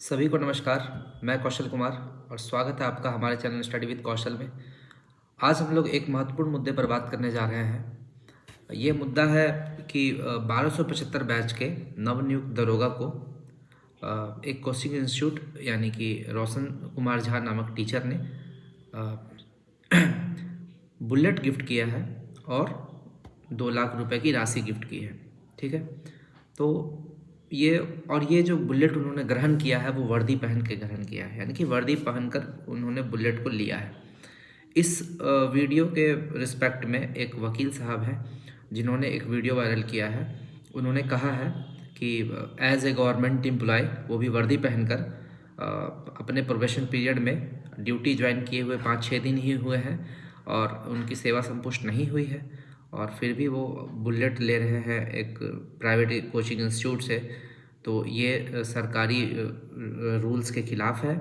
सभी को नमस्कार। मैं कौशल कुमार और स्वागत है आपका हमारे चैनल स्टडी विद कौशल में। आज हम लोग एक महत्वपूर्ण मुद्दे पर बात करने जा रहे हैं। ये मुद्दा है कि 1275 बैच के नवनियुक्त दरोगा को एक कोचिंग इंस्टीट्यूट यानी कि रोशन कुमार झा नामक टीचर ने बुलेट गिफ्ट किया है और 2 लाख रुपए की राशि गिफ्ट की है। ठीक है, तो ये जो बुलेट उन्होंने ग्रहण किया है वो वर्दी पहन के ग्रहण किया है, यानी कि वर्दी पहनकर उन्होंने बुलेट को लिया है। इस वीडियो के रिस्पेक्ट में एक वकील साहब हैं जिन्होंने एक वीडियो वायरल किया है। उन्होंने कहा है कि एज ए गवर्नमेंट एम्प्लॉय, वो भी वर्दी पहनकर, अपने प्रोबेशन पीरियड में ड्यूटी ज्वाइन किए हुए 5-6 दिन ही हुए हैं और उनकी सेवा संपुष्ट नहीं हुई है और फिर भी वो बुलेट ले रहे हैं एक प्राइवेट कोचिंग इंस्टीट्यूट से। तो ये सरकारी रूल्स के ख़िलाफ़ है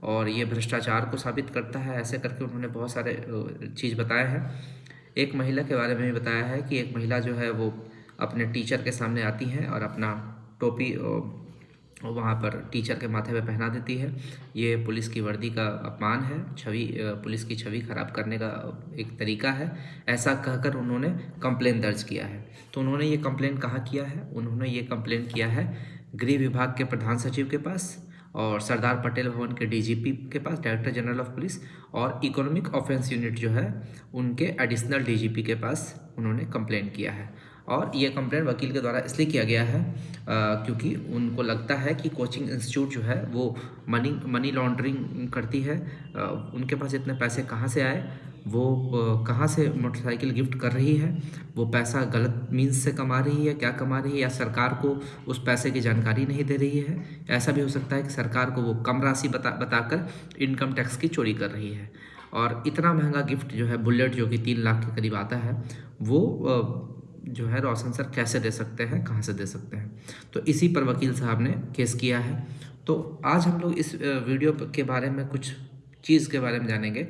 और ये भ्रष्टाचार को साबित करता है। ऐसे करके उन्होंने बहुत सारे चीज़ बताए हैं। एक महिला के बारे में भी बताया है कि एक महिला जो है वो अपने टीचर के सामने आती हैं और अपना टोपी वहाँ पर टीचर के माथे पे पहना देती है। ये पुलिस की वर्दी का अपमान है, पुलिस की छवि खराब करने का एक तरीका है। ऐसा कहकर उन्होंने कंप्लेन दर्ज किया है। तो उन्होंने ये कंप्लेन कहाँ किया है? उन्होंने ये कंप्लेन किया है गृह विभाग के प्रधान सचिव के पास और सरदार पटेल भवन के डीजीपी के पास, डायरेक्टर जनरल ऑफ पुलिस, और इकोनॉमिक ऑफेंस यूनिट जो है उनके एडिशनल डीजीपी के पास उन्होंने कंप्लेन किया है। और ये कंप्लेन वकील के द्वारा इसलिए किया गया है क्योंकि उनको लगता है कि कोचिंग इंस्टीट्यूट जो है वो मनी लॉन्ड्रिंग करती है। उनके पास इतने पैसे कहाँ से आए, वो कहाँ से मोटरसाइकिल गिफ्ट कर रही है, वो पैसा गलत मीन्स से कमा रही है, क्या कमा रही है, या सरकार को उस पैसे की जानकारी नहीं दे रही है। ऐसा भी हो सकता है कि सरकार को वो कम राशि बताकर इनकम टैक्स की चोरी कर रही है। और इतना महंगा गिफ्ट जो है बुलेट, जो कि 3 लाख के करीब आता है, वो जो है रोशन सर कैसे दे सकते हैं, कहाँ से दे सकते हैं। तो इसी पर वकील साहब ने केस किया है। तो आज हम लोग इस वीडियो के बारे में कुछ चीज़ के बारे में जानेंगे,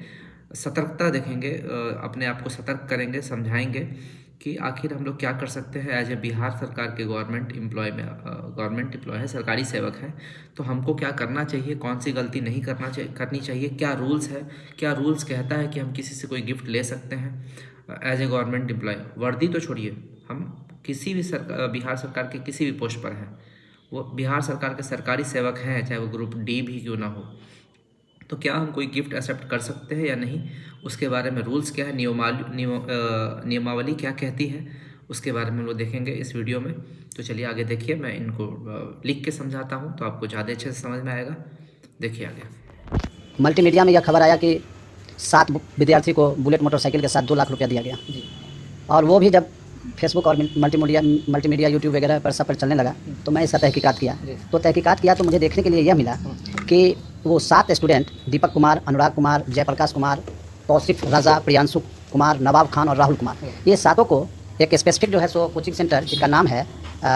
सतर्कता देखेंगे, अपने आप को सतर्क करेंगे, समझाएंगे कि आखिर हम लोग क्या कर सकते हैं। एज ए बिहार सरकार के गवर्नमेंट एम्प्लॉय है, सरकारी सेवक है, तो हमको क्या करना चाहिए, कौन सी गलती नहीं करनी चाहिए, क्या रूल्स है, क्या रूल्स कहता है कि हम किसी से कोई गिफ्ट ले सकते हैं एज ए गवर्नमेंट एम्प्लॉय। वर्दी तो छोड़िए, हम किसी भी बिहार सरकार के किसी भी पोस्ट पर हैं, वो बिहार सरकार के सरकारी सेवक हैं, चाहे वो ग्रुप डी भी क्यों ना हो, तो क्या हम कोई गिफ्ट एक्सेप्ट कर सकते हैं या नहीं, उसके बारे में रूल्स क्या है, नियमावली क्या कहती है, उसके बारे में हम लोग देखेंगे इस वीडियो में। तो चलिए आगे देखिए, मैं इनको लिख के समझाता हूँ तो आपको ज़्यादा अच्छे से समझ में आएगा। देखिए आगे। मल्टीमीडिया में यह खबर आया कि 7 विद्यार्थी को बुलेट मोटरसाइकिल के साथ 2 लाख रुपया दिया गया जी। और वो भी जब फेसबुक और मल्टीमीडिया यूट्यूब वगैरह पर सब पर चलने लगा तो मैं इसका तहकीकात किया। तो तहकीकात किया तो मुझे देखने के लिए यह मिला कि वो 7 स्टूडेंट, दीपक कुमार, अनुराग कुमार, जयप्रकाश कुमार, तौसीफ रजा, प्रियांशु कुमार, नवाब खान और राहुल कुमार, ये 7 को एक स्पेसिफिक जो है सो कोचिंग सेंटर जिसका नाम है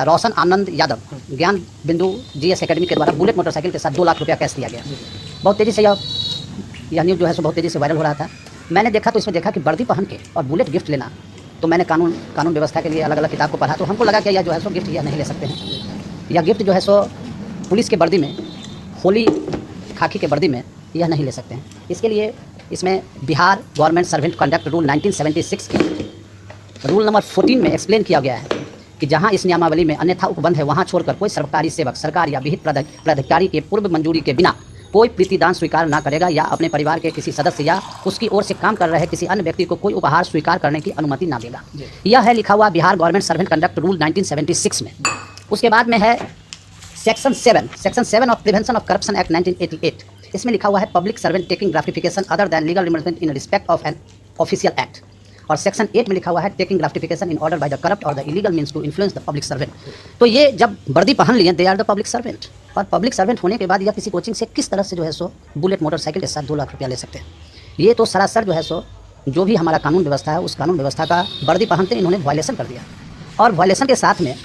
रोशन आनंद यादव ज्ञान बिंदु GS एकेडमी के द्वारा बुलेट मोटरसाइकिल के साथ 2 लाख रुपया कैश दिया गया। बहुत तेज़ी से यह न्यूज़ जो है सो बहुत तेज़ी से वायरल हो रहा था। मैंने देखा तो इसमें देखा कि वर्दी पहन के और बुलेट गिफ्ट लेना, तो मैंने कानून व्यवस्था के लिए अलग अलग किताब को पढ़ा तो हमको लगा कि यह जो है सो गिफ्ट यह नहीं ले सकते हैं। यह गिफ्ट जो है सो पुलिस के वर्दी में, होली खाकी के वर्दी में यह नहीं ले सकते हैं। इसके लिए इसमें Bihar government servant conduct rule 1976 के रूल नंबर 14 में एक्सप्लेन किया गया है कि जहां इस नियमावली में अन्यथा उपबंध है वहां छोड़कर कोई सरकारी सेवक सरकार या विहित प्राधिकारी के पूर्व मंजूरी के बिना कोई प्रीतिदान स्वीकार ना करेगा या अपने परिवार के किसी सदस्य या उसकी ओर से काम कर रहे किसी अन्य व्यक्ति को कोई उपहार स्वीकार करने की अनुमति ना देगा। यह है लिखा हुआ Bihar government servant conduct rule 1976 में। उसके बाद में है section 7 of prevention of corruption act 1988। इसमें लिखा हुआ है public servant taking gratification other than legal reimbursement in respect of an official act. और सेक्शन 8 में लिखा हुआ है taking gratification in order by the corrupt और the illegal means to influence the public servant. तो ये जब वर्दी पहन लिए दे आर द पब्लिक सर्वेंट, और पब्लिक सर्वेंट होने के बाद या किसी कोचिंग से किस तरह से जो है सो बुलेट मोटरसाइकिल के साथ 2 लाख रुपया ले सकते हैं। ये तो सरासर जो है सो जो भी हमारा कानून व्यवस्था है उस कानून व्यवस्था का वर्दी पहनते इन्होंने वायलेशन कर दिया। और वायलेशन के साथ में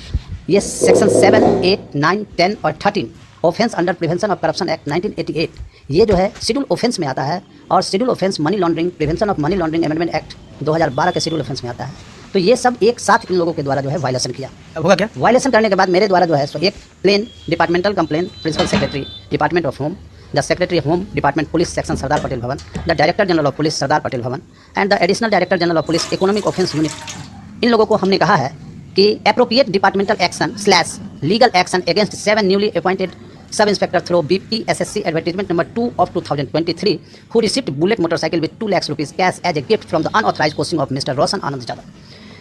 ये सेक्शन 7, 8, 9, 10 और 13 offence under prevention of corruption act 1988 ये जो है शेड्यूल ऑफेंस में आता है। और schedule offence money laundering prevention of money laundering amendment act 2012 के शेड्यूल ऑफेंस में आता है। तो ये सब एक साथ इन लोगों के द्वारा जो है वायलेशन किया। अब होगा क्या? वायलेशन करने के बाद मेरे द्वारा जो है सो एक plain departmental complaint principal secretary department of home, the secretary home department police section Sardar Patel Bhavan, the director general of police Sardar Patel Bhavan and the additional director general of police economic offence unit, इन लोगों को हमने कहा है कि appropriate departmental action slash legal action against 7 newly appointed sub inspector through BPSSC advertisement number 2 of 2023 who received bullet motorcycle with 2 lakhs rupees cash as a gift from the unauthorized coaching of Mr. रोशन आनंद यादव।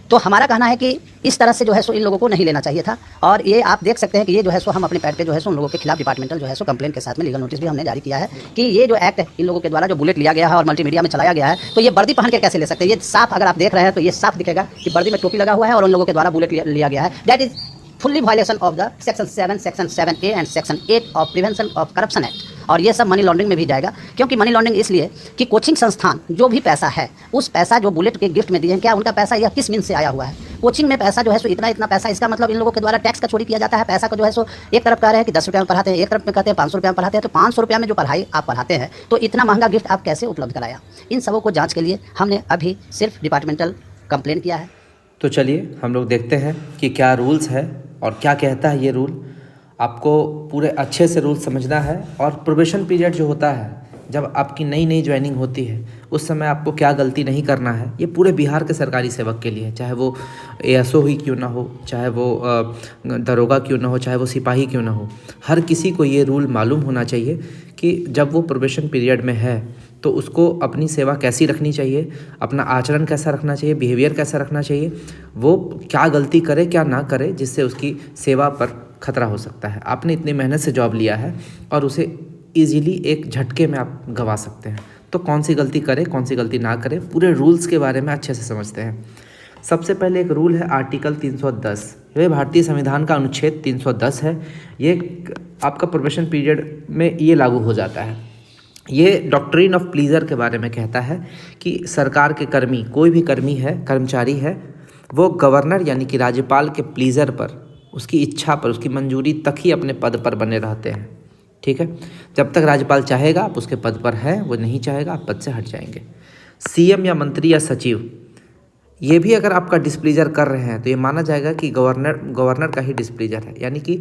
तो हमारा कहना है कि इस तरह से जो है सो इन लोगों को नहीं लेना चाहिए था, और ये आप देख सकते हैं कि ये जो है सो हम अपने पैड पे जो है सो उन लोगों के खिलाफ डिपार्टमेंटल जो है सो कंप्लेंट के साथ में लीगल नोटिस भी हमने जारी किया है कि ये जो एक्ट इन लोगों के द्वारा जो बुलेट लिया गया है और मल्टीमीडिया में चलाया गया है, तो ये वर्दी पहन के कैसे ले सकते हैं? ये साफ अगर आप देख रहे हैं तो ये साफ दिखेगा कि वर्दी में टोपी लगा हुआ है और उन लोगों के द्वारा बुलेट लिया गया है। That is fully violation of the section 7, section 7A and section 8 of prevention of corruption act. और ये सब मनी लॉन्ड्रिंग में भी जाएगा, क्योंकि मनी लॉन्ड्रिंग इसलिए कि कोचिंग संस्थान जो भी पैसा है, उस पैसा जो बुलेट के गिफ्ट में दिए हैं, क्या उनका पैसा यह किस मीन से आया हुआ है? कोचिंग में पैसा जो है सो इतना पैसा, इसका मतलब इन लोगों के द्वारा टैक्स का चोरी किया जाता है। पैसा को जो है सो एक तरफ कह रहे हैं कि 10 रुपये में पढ़ाते हैं, एक तरफ में कहते हैं 500 रुपये में पढ़ाते हैं। तो 500 रुपये में जो पढ़ाई आप पढ़ाते हैं तो इतना महंगा गिफ्ट आप कैसे उपलब्ध कराया? इन सबों को जाँच के लिए हमने अभी सिर्फ डिपार्टमेंटल कंप्लेन किया है। तो चलिए हम लोग देखते हैं कि क्या रूल्स है और क्या कहता है ये रूल। आपको पूरे अच्छे से रूल समझना है, और प्रोबेशन पीरियड जो होता है, जब आपकी नई ज्वाइनिंग होती है, उस समय आपको क्या गलती नहीं करना है, ये पूरे बिहार के सरकारी सेवक के लिए, चाहे वो ASO ही क्यों ना हो, चाहे वो दरोगा क्यों ना हो, चाहे वो सिपाही क्यों ना हो, हर किसी को ये रूल मालूम होना चाहिए कि जब वो प्रोबेशन पीरियड में है तो उसको अपनी सेवा कैसी रखनी चाहिए, अपना आचरण कैसा रखना चाहिए, बिहेवियर कैसा रखना चाहिए, वो क्या गलती करे क्या ना करे जिससे उसकी सेवा पर खतरा हो सकता है। आपने इतनी मेहनत से जॉब लिया है और उसे ईजीली एक झटके में आप गंवा सकते हैं। तो कौन सी गलती करे, कौन सी गलती ना करे, पूरे रूल्स के बारे में अच्छे से समझते हैं। सबसे पहले एक रूल है आर्टिकल 310। ये भारतीय संविधान का अनुच्छेद 310 है। ये आपका प्रोबेशन पीरियड में ये लागू हो जाता है। ये डॉक्ट्रिन ऑफ प्लीजर के बारे में कहता है कि सरकार के कर्मी, कोई भी कर्मी है, कर्मचारी है, वो गवर्नर यानी कि राज्यपाल के प्लीजर पर, उसकी इच्छा पर, उसकी मंजूरी तक ही अपने पद पर बने रहते हैं। ठीक है, जब तक राज्यपाल चाहेगा आप उसके पद पर हैं, वो नहीं चाहेगा आप पद से हट जाएंगे। CM या मंत्री या सचिव, ये भी अगर आपका डिस्प्लीजर कर रहे हैं तो ये माना जाएगा कि गवर्नर का ही डिस्प्लीजर है। यानी कि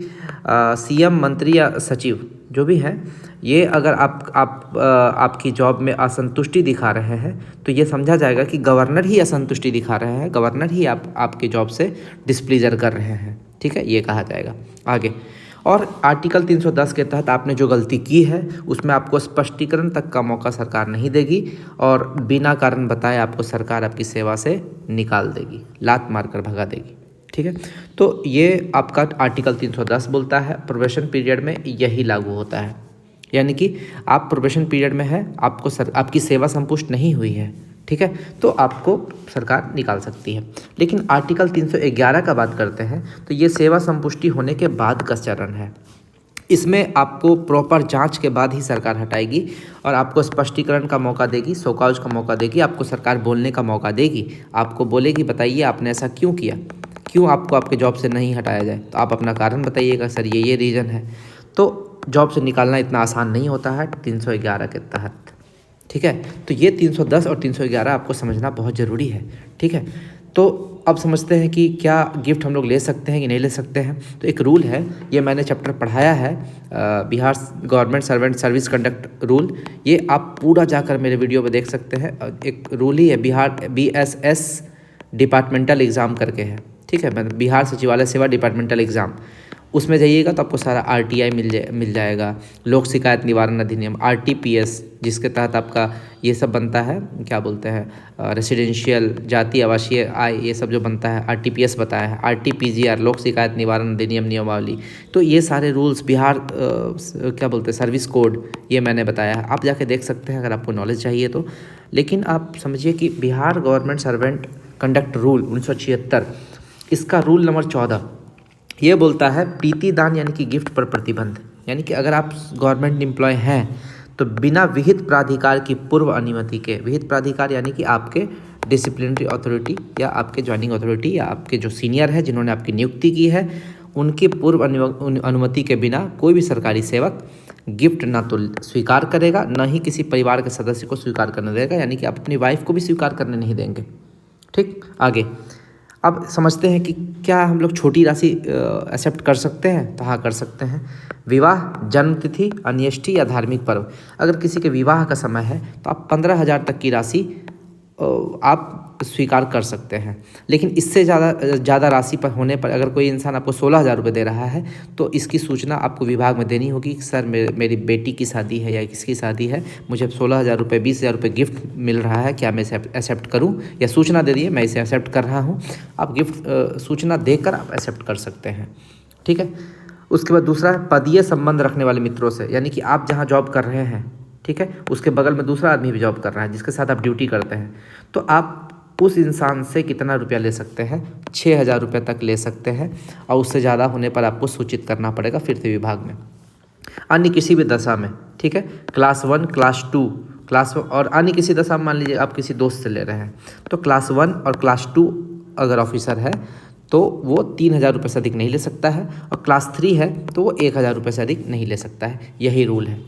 CM, मंत्री या सचिव जो भी हैं, ये अगर आपकी जॉब में असंतुष्टि दिखा रहे हैं तो ये समझा जाएगा कि गवर्नर ही असंतुष्टि दिखा रहे हैं, गवर्नर ही आपकी जॉब से डिस्प्लीजर कर रहे हैं। ठीक है, ये कहा जाएगा आगे। और आर्टिकल 310 के तहत आपने जो गलती की है उसमें आपको स्पष्टीकरण तक का मौका सरकार नहीं देगी, और बिना कारण बताए आपको सरकार आपकी सेवा से निकाल देगी, लात मारकर भगा देगी। ठीक है, तो ये आपका आर्टिकल 310 बोलता है प्रोबेशन पीरियड में यही लागू होता है। यानी कि आप प्रोबेशन पीरियड में है, आपकी सेवा संपुष्ट नहीं हुई है, ठीक है, तो आपको सरकार निकाल सकती है। लेकिन आर्टिकल 311 का बात करते हैं तो ये सेवा संपुष्टि होने के बाद का चरण है। इसमें आपको प्रॉपर जांच के बाद ही सरकार हटाएगी और आपको स्पष्टीकरण का मौका देगी, शोकॉज का मौका देगी, आपको सरकार बोलने का मौका देगी, आपको बोलेगी बताइए आपने ऐसा क्यों किया, क्यों आपको आपके जॉब से नहीं हटाया जाए, तो आप अपना कारण बताइएगा, सर ये रीज़न है। तो जॉब से निकालना इतना आसान नहीं होता है 311 के तहत। ठीक है, तो ये 310 और 311 आपको समझना बहुत ज़रूरी है। ठीक है, तो अब समझते हैं कि क्या गिफ्ट हम लोग ले सकते हैं कि नहीं ले सकते हैं। तो एक रूल है, ये मैंने चैप्टर पढ़ाया है, Bihar government servant service conduct rule. ये आप पूरा जाकर मेरे वीडियो में देख सकते हैं। एक रूल ही है, बिहार BSS डिपार्टमेंटल एग्ज़ाम करके है। ठीक है, बिहार सचिवालय सेवा डिपार्टमेंटल एग्ज़ाम, उसमें जाइएगा तो आपको सारा RTI मिल जाएगा, लोक शिकायत निवारण अधिनियम, RTPS, जिसके तहत आपका ये सब बनता है, क्या बोलते हैं, रेसिडेंशियल जाति आवासीय आय, ये सब जो बनता है RTPS बताया है, RTPGR लोक शिकायत निवारण अधिनियम नियमावली। तो ये सारे रूल्स, बिहार क्या बोलते हैं सर्विस कोड, ये मैंने बताया है, आप जाके देख सकते हैं अगर आपको नॉलेज चाहिए तो। लेकिन आप समझिए कि Bihar government servant conduct rule 1976, इसका रूल नंबर 14 ये बोलता है प्रीति दान यानी कि गिफ्ट पर प्रतिबंध। यानी कि अगर आप गवर्नमेंट एम्प्लॉय हैं तो बिना विहित प्राधिकार की पूर्व अनुमति के, विहित प्राधिकार यानी कि आपके डिसिप्लिनरी अथॉरिटी या आपके ज्वाइनिंग अथॉरिटी या आपके जो सीनियर है जिन्होंने आपकी नियुक्ति की है, उनकी पूर्व अनुमति के बिना कोई भी सरकारी सेवक गिफ्ट ना तो स्वीकार करेगा, ना ही किसी परिवार के सदस्य को स्वीकार करने देगा। यानी कि आप अपनी वाइफ को भी स्वीकार करने नहीं देंगे। ठीक, आगे अब समझते हैं कि क्या हम लोग छोटी राशि एक्सेप्ट कर सकते हैं? तो हाँ, कर सकते हैं। विवाह, जन्मतिथि, अन्येष्टि या धार्मिक पर्व। अगर किसी के विवाह का समय है तो आप 15,000 तक की राशि आप स्वीकार कर सकते हैं। लेकिन इससे ज़्यादा राशि पर होने पर अगर कोई इंसान आपको 16,000 रुपये दे रहा है तो इसकी सूचना आपको विभाग में देनी होगी कि सर मेरी बेटी की शादी है या किसकी शादी है, मुझे 16,000 रुपये 20,000 रुपये गिफ्ट मिल रहा है, क्या मैं इसे एक्सेप्ट करूं? या सूचना दे दिए मैं इसे एक्सेप्ट कर रहा हूं। आप गिफ्ट सूचना देकर आप एक्सेप्ट कर सकते हैं, ठीक है। उसके बाद दूसरा है पदीय संबंध रखने वाले मित्रों से, यानी कि आप जहाँ जॉब कर रहे हैं, ठीक है, उसके बगल में दूसरा आदमी भी जॉब कर रहा है जिसके साथ आप ड्यूटी करते हैं, तो आप उस इंसान से कितना रुपया ले सकते हैं? 6,000 रुपये तक ले सकते हैं और उससे ज़्यादा होने पर आपको सूचित करना पड़ेगा फिर से विभाग में। अन्य किसी भी दशा में, ठीक है, क्लास 1, क्लास 2, क्लास और अन्य किसी दशा में मान लीजिए आप किसी दोस्त से ले रहे हैं तो क्लास 1 और क्लास 2 अगर ऑफिसर है तो वो 3,000 रुपये से अधिक नहीं ले सकता है, और क्लास 3 है तो वो 1,000 रुपये से अधिक नहीं ले सकता है। यही रूल है।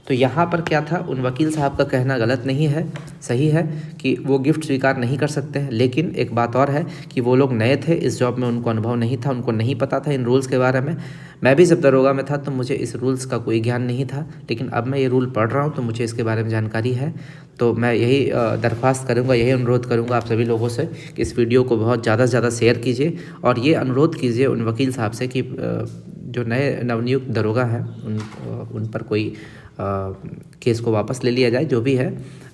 तो यहाँ पर क्या था, उन वकील साहब का कहना गलत नहीं है, सही है कि वो गिफ्ट स्वीकार नहीं कर सकते हैं। लेकिन एक बात और है कि वो लोग नए थे इस जॉब में, उनको अनुभव नहीं था, उनको नहीं पता था इन रूल्स के बारे में। मैं भी जब दरोगा में था तो मुझे इस रूल्स का कोई ज्ञान नहीं था, लेकिन अब मैं ये रूल पढ़ रहा हूँ तो मुझे इसके बारे में जानकारी है। तो मैं यही दरख्वास्त करूँगा, यही अनुरोध करूँगा आप सभी लोगों से कि इस वीडियो को बहुत ज़्यादा से ज़्यादा शेयर कीजिए और ये अनुरोध कीजिए उन वकील साहब से कि जो नए नवनियुक्त दरोगा हैं उन पर कोई केस को वापस ले लिया जाए। जो भी है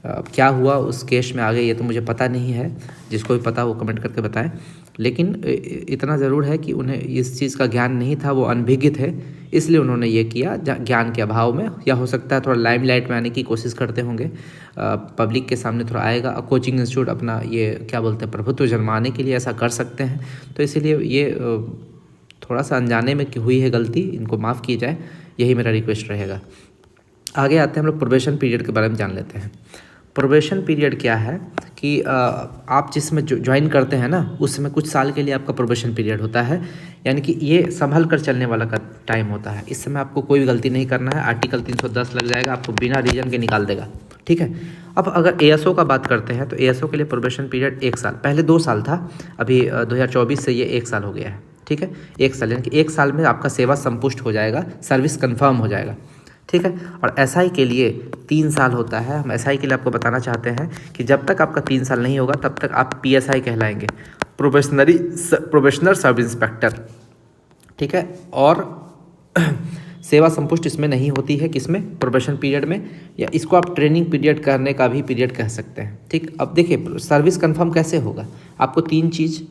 क्या हुआ उस केस में आगे ये तो मुझे पता नहीं है, जिसको भी पता वो कमेंट करके बताएं। लेकिन इतना ज़रूर है कि उन्हें इस चीज़ का ज्ञान नहीं था, वो अनभिज्ञ थे, इसलिए उन्होंने ये किया ज्ञान के अभाव में, या हो सकता है थोड़ा लाइमलाइट में आने की कोशिश करते होंगे, पब्लिक के सामने थोड़ा आएगा, कोचिंग इंस्टीट्यूट अपना ये क्या बोलते हैं प्रभुत्व जमाने के लिए ऐसा कर सकते हैं। तो इसीलिए ये थोड़ा सा अनजाने में हुई है गलती, इनको माफ़ की जाए, यही मेरा रिक्वेस्ट रहेगा। आगे आते हैं हम लोग प्रोबेशन पीरियड के बारे में जान लेते हैं। प्रोबेशन पीरियड क्या है कि आप जिसमें ज्वाइन करते हैं ना उसमें कुछ साल के लिए आपका प्रोबेशन पीरियड होता है, यानी कि ये संभल कर चलने वाला का टाइम होता है। इस समय आपको कोई भी गलती नहीं करना है, आर्टिकल 310 लग जाएगा, आपको बिना रीजन के निकाल देगा, ठीक है। अब अगर एएसओ का बात करते हैं तो एएसओ के लिए प्रोबेशन पीरियड 1 साल, पहले 2 साल था, अभी 2024 से ये 1 साल हो गया है, ठीक है। 1 साल यानी कि 1 साल में आपका सेवा संपुष्ट हो जाएगा, सर्विस कन्फर्म हो जाएगा, ठीक है। और एसआई के लिए 3 साल होता है। हम एसआई के लिए आपको बताना चाहते हैं कि जब तक आपका 3 साल नहीं होगा तब तक आप पीएसआई कहलाएंगे, प्रोबेशनर सब इंस्पेक्टर, ठीक है। और सेवा संपुष्ट इसमें नहीं होती है, किसमें? प्रोबेशन पीरियड में, या इसको आप ट्रेनिंग पीरियड करने का भी पीरियड कह सकते हैं, ठीक। अब देखिए सर्विस कन्फर्म कैसे होगा, आपको 3 चीज़,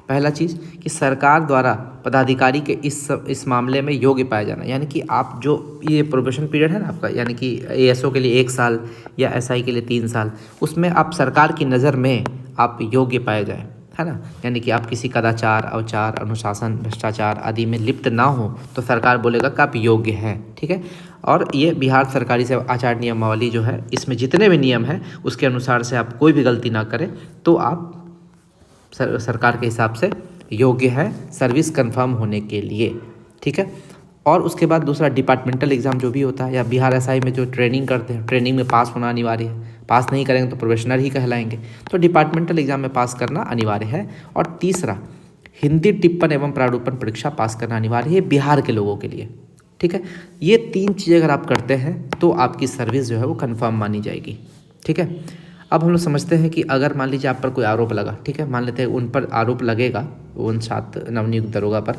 पहला चीज़ कि सरकार द्वारा पदाधिकारी के इस मामले में योग्य पाया जाना, यानी कि आप जो ये प्रोबेशन पीरियड है ना आपका, यानी कि एएसओ के लिए 1 साल या एसआई के लिए 3 साल, उसमें आप सरकार की नज़र में आप योग्य पाए जाएं, है ना। यानी कि आप किसी कदाचार, अवचार, अनुशासन, भ्रष्टाचार आदि में लिप्त ना हो तो सरकार बोलेगा कि आप योग्य हैं, ठीक है। और ये बिहार सरकारी सेवा आचार नियमावली जो है, इसमें जितने भी नियम हैं उसके अनुसार से आप कोई भी गलती ना करें तो आप सरकार के हिसाब से योग्य है सर्विस कंफर्म होने के लिए, ठीक है। और उसके बाद दूसरा डिपार्टमेंटल एग्ज़ाम जो भी होता है, या बिहार एसआई में जो ट्रेनिंग करते हैं, ट्रेनिंग में पास होना अनिवार्य है, पास नहीं करेंगे तो प्रोबेशनर ही कहलाएंगे, तो डिपार्टमेंटल एग्ज़ाम में पास करना अनिवार्य है। और तीसरा हिंदी टिप्पण एवं प्रारूपण परीक्षा पास करना अनिवार्य है बिहार के लोगों के लिए, ठीक है। ये 3 चीज़ें अगर आप करते हैं तो आपकी सर्विस जो है वो कन्फर्म मानी जाएगी, ठीक है। अब हम लोग समझते हैं कि अगर मान लीजिए आप पर कोई आरोप लगा, ठीक है, मान लेते हैं उन पर आरोप लगेगा उन 7 नवनियुक्त दरोगा पर,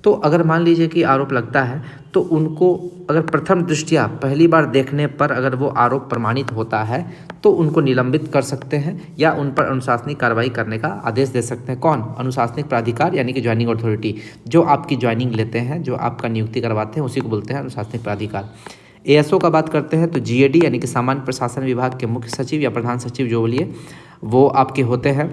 तो अगर मान लीजिए कि आरोप लगता है तो उनको अगर प्रथम दृष्टया पहली बार देखने पर अगर वो आरोप प्रमाणित होता है तो उनको निलंबित कर सकते हैं या उन पर अनुशासनिक कार्रवाई करने का आदेश दे सकते हैं। कौन? अनुशासनिक प्राधिकार, यानी कि ज्वाइनिंग अथॉरिटी, जो आपकी ज्वाइनिंग लेते हैं, जो आपका नियुक्ति करवाते हैं, उसी को बोलते हैं अनुशासनिक प्राधिकार। एएसओ का बात करते हैं तो जीएडी यानी कि सामान्य प्रशासन विभाग के मुख्य सचिव या प्रधान सचिव जो बोलिए वो आपके होते हैं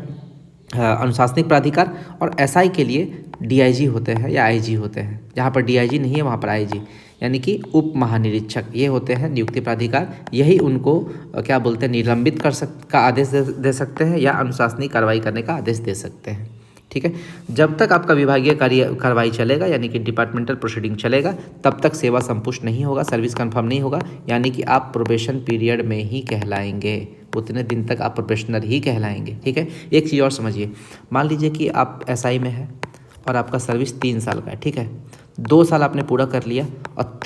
अनुशासनिक प्राधिकार। और एसआई के लिए डीआईजी होते हैं या आईजी होते हैं, जहाँ पर डीआईजी नहीं है वहाँ पर आईजी यानी कि उप महानिरीक्षक, ये होते हैं नियुक्ति प्राधिकार। यही उनको क्या बोलते हैं निलंबित का आदेश दे सकते हैं या अनुशासनिक कार्रवाई करने का आदेश दे सकते हैं, ठीक है। जब तक आपका विभागीय कार्रवाई चलेगा यानी कि डिपार्टमेंटल प्रोसीडिंग चलेगा तब तक सेवा संपुष्ट नहीं होगा, सर्विस कंफर्म नहीं होगा, यानी कि आप प्रोबेशन पीरियड में ही कहलाएंगे। उतने दिन तक आप प्रोफेशनल ही कहलाएंगे। ठीक है, एक चीज़ और समझिए, मान लीजिए कि आप एसआई में है और आपका सर्विस 3 साल का है। ठीक है, 2 साल आपने पूरा कर लिया और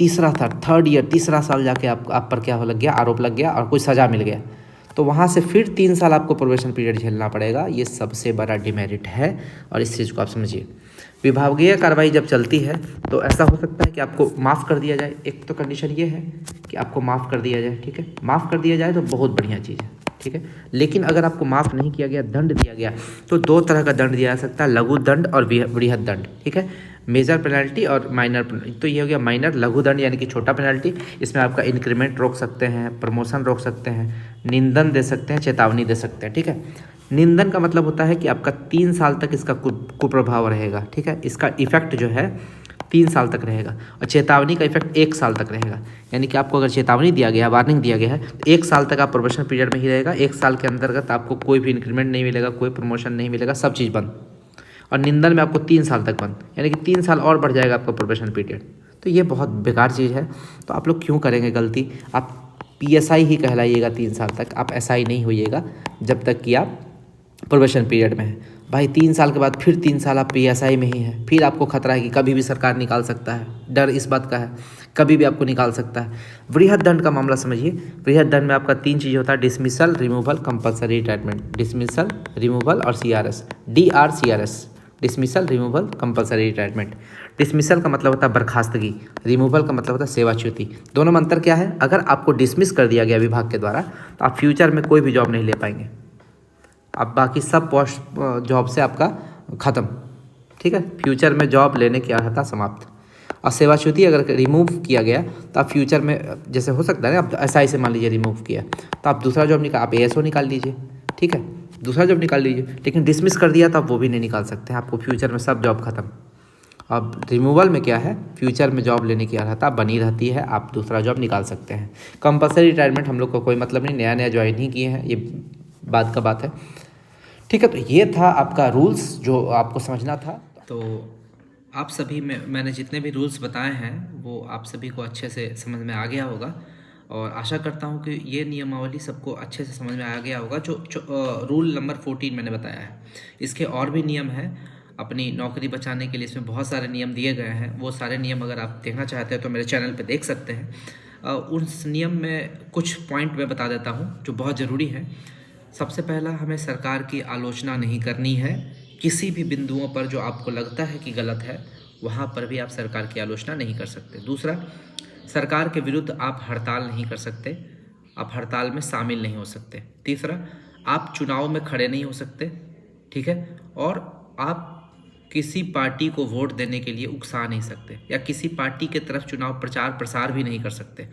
थर्ड ईयर तीसरा साल जाके आप पर क्या हो लग गया, आरोप लग गया और कोई सज़ा मिल गया, तो वहाँ से फिर 3 साल आपको प्रोबेशन पीरियड झेलना पड़ेगा। ये सबसे बड़ा डिमेरिट है और इस चीज़ को आप समझिए। विभागीय कार्रवाई जब चलती है तो ऐसा हो सकता है कि आपको माफ़ कर दिया जाए। एक तो कंडीशन ये है कि आपको माफ़ कर दिया जाए। ठीक है, माफ़ कर दिया जाए तो बहुत बढ़िया चीज़ है। ठीक है, लेकिन अगर आपको माफ़ नहीं किया गया, दंड दिया गया, तो 2 तरह का दंड दिया जा सकता है, लघु दंड और बृहद दंड। ठीक है, मेजर पेनल्टी और माइनर पेनल्टी। तो ये हो गया माइनर, लघु दंड यानी कि छोटा पेनल्टी। इसमें आपका इंक्रीमेंट रोक सकते हैं, प्रमोशन रोक सकते हैं, निंदन दे सकते हैं, चेतावनी दे सकते हैं। ठीक है, निंदन का मतलब होता है कि आपका 3 साल तक इसका कुप्रभाव रहेगा। ठीक है, इसका इफेक्ट जो है 3 साल तक रहेगा और चेतावनी का इफेक्ट 1 साल तक रहेगा। यानी कि आपको अगर चेतावनी दिया गया है, वार्निंग दिया गया है, तो 1 साल तक आप प्रोबेशन पीरियड में ही रहेगा। 1 साल के अंतर्गत आपको कोई भी इंक्रीमेंट नहीं मिलेगा, कोई प्रमोशन नहीं मिलेगा, सब चीज़ बंद। और निंदन में आपको 3 साल तक बंद, यानी कि 3 साल और बढ़ जाएगा आपका प्रोबेशन पीरियड। तो ये बहुत बेकार चीज़ है। तो आप लोग क्यों करेंगे गलती? आप पीएसआई ही कहलाइएगा 3 साल तक, आप एसआई नहीं होइएगा जब तक कि आप प्रोबेशन पीरियड में है। भाई 3 साल के बाद फिर 3 साल आप पीएसआई में ही हैं, फिर आपको खतरा है कि कभी भी सरकार निकाल सकता है। डर इस बात का है, कभी भी आपको निकाल सकता है। बृहद दंड का मामला समझिए। बृहद दंड में आपका 3 चीज़ होता है, dismissal, removal, compulsory retirement. Dismissal, removal और CRS, DRCRS, dismissal, removal, compulsory retirement. Dismissal का मतलब होता है बर्खास्तगी, रिमूवल का मतलब होता है सेवाच्युति। दोनों में अंतर क्या है? अगर आपको डिसमिस कर दिया गया विभाग के द्वारा तो आप फ्यूचर में कोई भी जॉब नहीं ले पाएंगे, आप बाकी सब पोस्ट जॉब से आपका ख़त्म। ठीक है, फ्यूचर में जॉब लेने की अर्हता समाप्त। और सेवाच्युति अगर रिमूव किया गया तो आप फ्यूचर में, जैसे हो सकता है ना, आप एसआई से मान लीजिए रिमूव किया तो आप दूसरा जॉब निकाल, आप ASO निकाल लीजिए। ठीक है, दूसरा जॉब निकाल लीजिए, लेकिन डिसमिस कर दिया तो आप वो भी नहीं निकाल सकते हैं, आपको फ्यूचर में सब जॉब ख़त्म। अब रिमूवल में क्या है, फ्यूचर में जॉब लेने की अर्हता बनी रहती है, आप दूसरा जॉब निकाल सकते हैं। कंपलसरी रिटायरमेंट हम लोग को कोई मतलब नहीं, नया नया ज्वाइन ही किए हैं, ये बाद का बात है। ठीक है, तो ये था आपका रूल्स जो आपको समझना था। तो आप सभी में मैंने जितने भी रूल्स बताए हैं वो आप सभी को अच्छे से समझ में आ गया होगा और आशा करता हूँ कि ये नियमावली सबको अच्छे से समझ में आ गया होगा। जो रूल नंबर 14 मैंने बताया है, इसके और भी नियम हैं। अपनी नौकरी बचाने के लिए इसमें बहुत सारे नियम दिए गए हैं। वो सारे नियम अगर आप देखना चाहते हैं तो मेरे चैनल पे देख सकते हैं। उस नियम में कुछ पॉइंट मैं बता देता हूँ जो बहुत ज़रूरी है। सबसे पहला, हमें सरकार की आलोचना नहीं करनी है। किसी भी बिंदुओं पर जो आपको लगता है कि गलत है वहाँ पर भी आप सरकार की आलोचना नहीं कर सकते। दूसरा, सरकार के विरुद्ध आप हड़ताल नहीं कर सकते, आप हड़ताल में शामिल नहीं हो सकते। तीसरा, आप चुनाव में खड़े नहीं हो सकते। ठीक है, और आप किसी पार्टी को वोट देने के लिए उकसा नहीं सकते या किसी पार्टी के तरफ चुनाव प्रचार प्रसार भी नहीं कर सकते।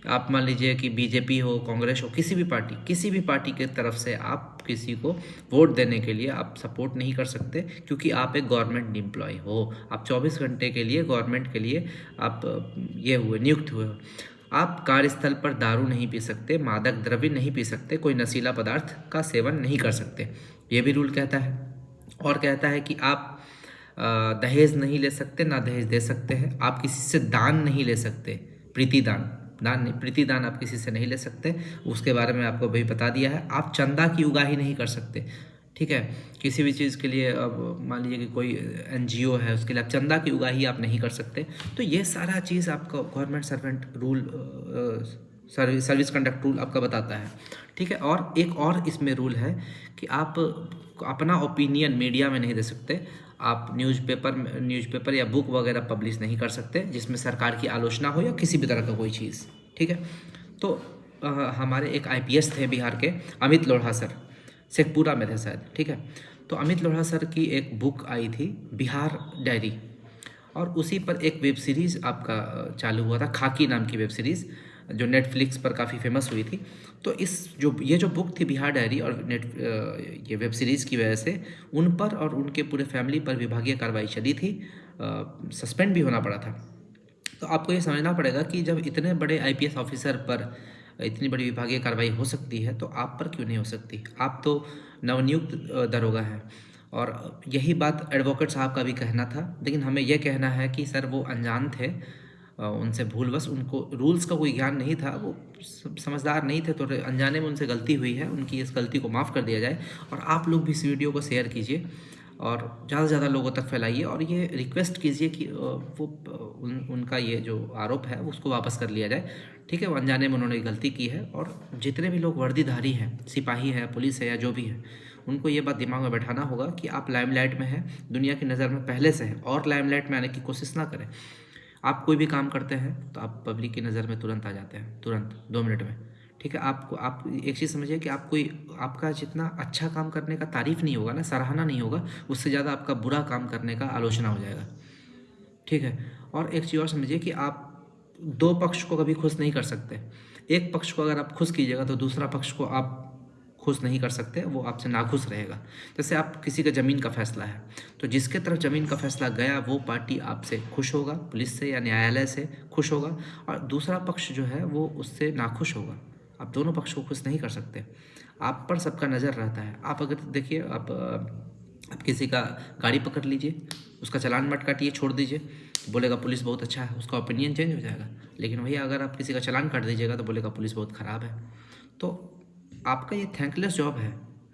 आप मान लीजिए कि बीजेपी हो, कांग्रेस हो, किसी भी पार्टी के तरफ से आप किसी को वोट देने के लिए आप सपोर्ट नहीं कर सकते, क्योंकि आप एक गवर्नमेंट एम्प्लॉय हो। आप 24 घंटे के लिए गवर्नमेंट के लिए आप नियुक्त हुए हो। आप कार्यस्थल पर दारू नहीं पी सकते, मादक द्रव्य नहीं पी सकते, कोई नशीला पदार्थ का सेवन नहीं कर सकते, ये भी रूल कहता है। और कहता है कि आप दहेज नहीं ले सकते, ना दहेज दे सकते हैं। आप किसी से दान नहीं ले सकते, प्रीतिदान आप किसी से नहीं ले सकते, उसके बारे में आपको भाई बता दिया है। आप चंदा की उगाही नहीं कर सकते। ठीक है, किसी भी चीज़ के लिए, अब मान लीजिए कि कोई NGO है, उसके लिए आप चंदा की उगाही आप नहीं कर सकते। तो ये सारा चीज़ आपका government servant rule, service conduct rule आपका बताता है। ठीक है, और एक और इसमें रूल है कि आप अपना ओपिनियन मीडिया में नहीं दे सकते। आप न्यूज़पेपर या बुक वगैरह पब्लिश नहीं कर सकते जिसमें सरकार की आलोचना हो या किसी भी तरह का कोई चीज़। ठीक है, तो हमारे एक IPS थे बिहार के, अमित लोढ़ा सर, शेखपुरा में थे शायद। ठीक है, तो अमित लोढ़ा सर की एक बुक आई थी, बिहार डायरी, और उसी पर एक वेब सीरीज़ आपका चालू हुआ था, खाकी नाम की वेब सीरीज़, जो नेटफ्लिक्स पर काफ़ी फेमस हुई थी। तो ये जो बुक थी बिहार डायरी और ये वेब सीरीज़ की वजह से उन पर और उनके पूरे फैमिली पर विभागीय कार्रवाई चली थी, सस्पेंड भी होना पड़ा था। तो आपको ये समझना पड़ेगा कि जब इतने बड़े IPS ऑफिसर पर इतनी बड़ी विभागीय कार्रवाई हो सकती है तो आप पर क्यों नहीं हो सकती? आप तो नवनियुक्त दरोगा हैं। और यही बात एडवोकेट साहब का भी कहना था, लेकिन हमें यह कहना है कि सर वो अनजान थे, उनसे भूलवश, उनको रूल्स का कोई ज्ञान नहीं था, वो समझदार नहीं थे, तो अनजाने में उनसे गलती हुई है, उनकी इस गलती को माफ़ कर दिया जाए। और आप लोग भी इस वीडियो को शेयर कीजिए और ज़्यादा से ज़्यादा लोगों तक फैलाइए, और ये रिक्वेस्ट कीजिए कि वो उनका ये जो आरोप है उसको वापस कर लिया जाए। ठीक है, वो अनजाने में उन्होंने गलती की है। और जितने भी लोग वर्दीधारी हैं, सिपाही है, पुलिस है या जो भी है, उनको ये बात दिमाग में बैठाना होगा कि आप लाइमलाइट में हैं, दुनिया की नज़र में पहले से हैं, और लाइमलाइट में आने की कोशिश ना करें। आप कोई भी काम करते हैं तो आप पब्लिक की नज़र में तुरंत आ जाते हैं, तुरंत 2 मिनट में। ठीक है, आप एक चीज़ समझिए कि आपका जितना अच्छा काम करने का तारीफ़ नहीं होगा ना, सराहना नहीं होगा, उससे ज़्यादा आपका बुरा काम करने का आलोचना हो जाएगा। ठीक है, और एक चीज़ और समझिए कि आप 2 पक्ष को कभी खुश नहीं कर सकते। एक पक्ष को अगर आप खुश कीजिएगा तो दूसरा पक्ष को आप खुश नहीं कर सकते, वो आपसे नाखुश रहेगा। जैसे आप किसी का ज़मीन का फैसला है, तो जिसके तरफ ज़मीन का फैसला गया वो पार्टी आपसे खुश होगा, पुलिस से या न्यायालय से खुश होगा, और दूसरा पक्ष जो है वो उससे नाखुश होगा। आप दोनों पक्ष को खुश नहीं कर सकते। आप पर सबका नज़र रहता है। आप अगर देखिए, आप किसी का गाड़ी पकड़ लीजिए, उसका चालान मत काटिए, छोड़ दीजिए, बोलेगा पुलिस बहुत अच्छा है, उसका ओपिनियन चेंज हो जाएगा। लेकिन वही अगर आप किसी का चालान काट दीजिएगा तो बोलेगा पुलिस बहुत ख़राब है। तो आपका ये थैंकलेस जॉब है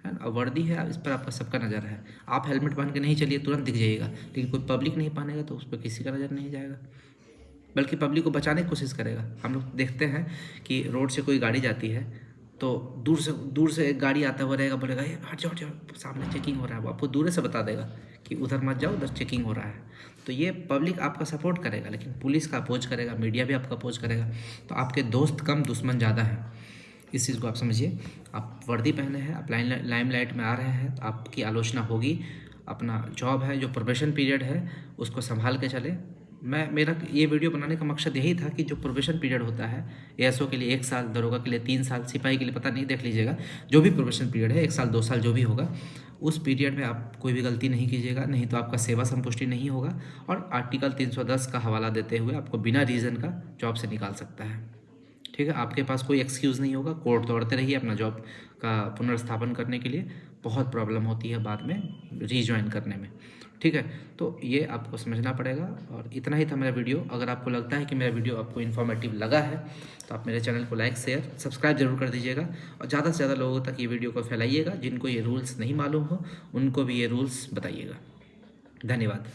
ना, वर्दी है, इस पर आपका सबका नज़र है। आप हेलमेट पहन के नहीं चलिए, तुरंत दिख जाइएगा, लेकिन कोई पब्लिक नहीं पहनेगा तो उस पर किसी का नज़र नहीं जाएगा, बल्कि पब्लिक को बचाने की कोशिश करेगा। हम लोग देखते हैं कि रोड से कोई गाड़ी जाती है तो दूर से एक गाड़ी आता हुआ रहेगा, बोलेगा ये हट जाओ, सामने चेकिंग हो रहा है, वो आपको दूर से बता देगा कि उधर मत जाओ, उधर चेकिंग हो रहा है। तो ये पब्लिक आपका सपोर्ट करेगा, लेकिन पुलिस का अपोज करेगा, मीडिया भी आपका अपोज करेगा। तो आपके दोस्त कम, दुश्मन ज़्यादा है। इस चीज़ को आप समझिए। आप वर्दी पहने हैं, आप लाइमलाइट में आ रहे हैं, तो आपकी आलोचना होगी। अपना जॉब है, जो प्रोबेशन पीरियड है, उसको संभाल के चले। मेरा ये वीडियो बनाने का मकसद यही था कि जो प्रोबेशन पीरियड होता है, एएसओ के लिए 1 साल, दरोगा के लिए 3 साल, सिपाही के लिए पता नहीं, देख लीजिएगा, जो भी प्रोबेशन पीरियड है 1 साल 2 साल जो भी होगा, उस पीरियड में आप कोई भी गलती नहीं कीजिएगा, नहीं तो आपका सेवा संपुष्टि नहीं होगा, और आर्टिकल 310 का हवाला देते हुए आपको बिना रीज़न का जॉब से निकाल सकता है। ठीक है, आपके पास कोई एक्सक्यूज़ नहीं होगा, कोर्ट दौड़ते रहिए अपना जॉब का पुनर्स्थापन करने के लिए। बहुत प्रॉब्लम होती है बाद में रीज्वाइन करने में। ठीक है, तो ये आपको समझना पड़ेगा। और इतना ही था मेरा वीडियो। अगर आपको लगता है कि मेरा वीडियो आपको इन्फॉर्मेटिव लगा है तो आप मेरे चैनल को लाइक, शेयर, सब्सक्राइब जरूर कर दीजिएगा, और ज़्यादा से ज़्यादा लोगों तक ये वीडियो को फैलाइएगा। जिनको ये रूल्स नहीं मालूम हो उनको भी ये रूल्स बताइएगा। धन्यवाद।